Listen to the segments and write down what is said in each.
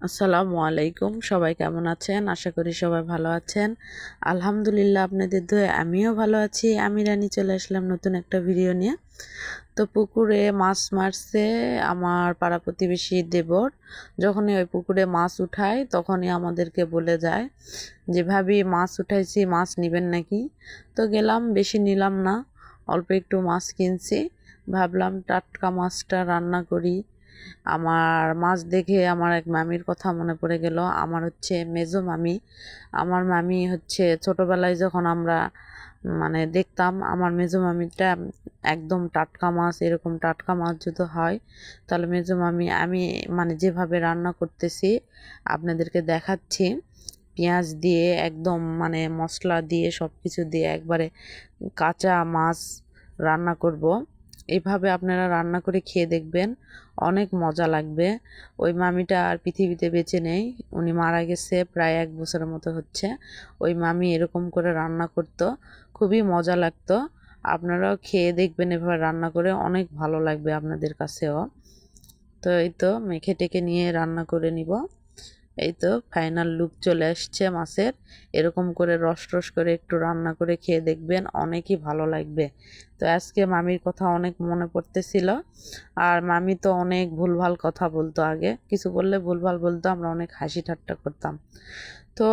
আসসালামু আলাইকুম। সবাই কেমন আছেন? আশা করি সবাই ভালো আছেন। আলহামদুলিল্লাহ আপনাদের দোয়ায় আমিও ভালো আছি। আমি রানী চলে আসলাম নতুন একটা ভিডিও নিয়ে। তো পুকুরে মাছ মারছে আমার পাড়া প্রতিবেশী দেবর। যখনই ওই পুকুরে মাছ উঠায় তখনই আমাদেরকে বলে যায় যে, "ভাবি মাছ উঠাইছি, মাছ নিবেন নাকি?" তো গেলাম, বেশি নিলাম না। অল্প একটু মাছ কিনছি। ভাবলাম টাটকা মাছটা রান্না করি। আমার মাছ দেখে আমার এক মামির কথা মনে পড়ে গেল। আমার হচ্ছে মেজো মামি। আমার মামি হচ্ছে ছোটবেলায় যখন আমরা দেখতাম আমার মেজো মামিটা একদম টাটকা মাছ, এরকম টাটকা মাছ যদি হয় তাহলে মেজো মামি আমি যেভাবে রান্না করতেছি আপনাদেরকে দেখাচ্ছি। পেঁয়াজ দিয়ে একদম মশলা দিয়ে সব কিছু দিয়ে একবারে কাঁচা মাছ রান্না করব। এভাবে আপনারা রান্না করে খেয়ে দেখবেন, অনেক মজা লাগবে। ওই মামিটা আর পৃথিবীতে বেঁচে নেই, উনি মারা গেছে প্রায় 1 বছরের মতো হচ্ছে। ওই মামি এরকম করে রান্না করতো, খুবই মজা লাগতো। আপনারাও খেয়ে দেখবেন এভাবে রান্না করে, অনেক ভালো লাগবে আপনাদের কাছেও। তো এই তো মেখে টেকে নিয়ে রান্না করে নিব। এই তো ফাইনাল লুক চলে আসছে মাছের। এরকম করে রস রস করে একটু রান্না করে খেয়ে দেখবেন, অনেকই ভালো লাগবে। তো আজকে মামির কথা অনেক মনে পড়তেছিল। আর মামি তো অনেক ভুলভাল কথা বলতো, আগে কিছু বললে ভুলভাল বলতো, আমরা অনেক হাসি ঠাট্টা করতাম। তো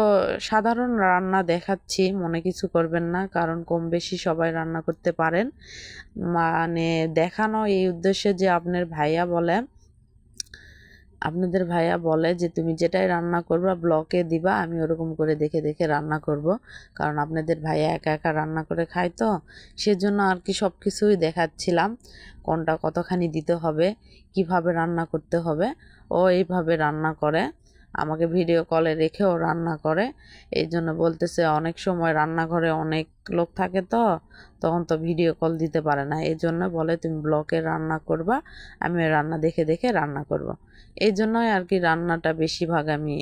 সাধারণ রান্না দেখাচ্ছি, মনে কিছু করবেন না, কারণ কম বেশি সবাই রান্না করতে পারেন। দেখানো এই উদ্দেশ্যে যে আপনাদের ভাইয়া বলে যে তুমি যেটাই রান্না করবা ব্লকে দিবা, আমি ওরকম করে দেখে দেখে রান্না করব। কারণ আপনাদের ভাইয়া একা একা রান্না করে খায়, তো সেজন্য আর কি সব কিছুই দেখাচ্ছিলাম, কোনটা কতখানি দিতে হবে, কিভাবে রান্না করতে হবে। ও এইভাবে রান্না করে, আমাকে ভিডিও কলে রেখেও রান্না করে। এই জন্য বলতেছে অনেক সময় রান্নাঘরে অনেক লোক থাকে, তো তখন তো ভিডিও কল দিতে পারে না, এই জন্য বলে তুমি ব্লকে রান্না করবা, আমি রান্না দেখে দেখে রান্না করব। এই জন্যই আর কি রান্নাটা বেশিরভাগ আমি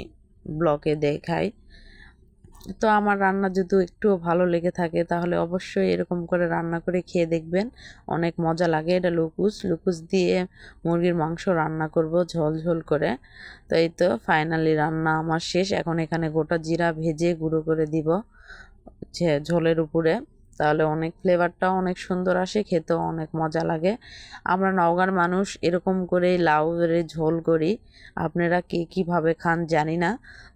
ব্লগে দেখাই। তো আমার রান্না যদি একটুও ভালো লেগে থাকে তাহলে অবশ্যই এরকম করে রান্না করে খেয়ে দেখবেন, অনেক মজা লাগে। এটা লুকুস দিয়ে মুরগির মাংস রান্না করব ঝোল ঝোল করে। তো এই তো ফাইনালি রান্না আমার শেষ। এখন এখানে গোটা জিরা ভেজে গুঁড়ো করে দিব ঝোলের উপরে, তাহলে অনেক ফ্লেভারটাও অনেক সুন্দর আসে, খেতেও অনেক মজা লাগে। আমরা নওগাঁর মানুষ এরকম করেই লাউয়ের ঝোল করি। আপনারা কে কীভাবে খান জানি না,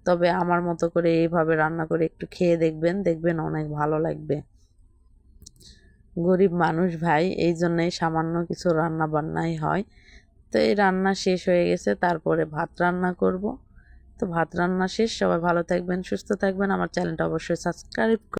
তবে আমার মতো করে এইভাবে রান্না করে একটু খেয়ে দেখবেন, দেখবেন অনেক ভালো লাগবে। গরিব মানুষ ভাই, এই জন্যই সামান্য কিছু রান্না বান্নাই হয়। তো এই রান্না শেষ হয়ে গেছে, তারপরে ভাত রান্না করব। তো ভাত রান্না শেষ। সবাই ভালো থাকবেন, সুস্থ থাকবেন, আমার চ্যানেলটা অবশ্যই সাবস্ক্রাইব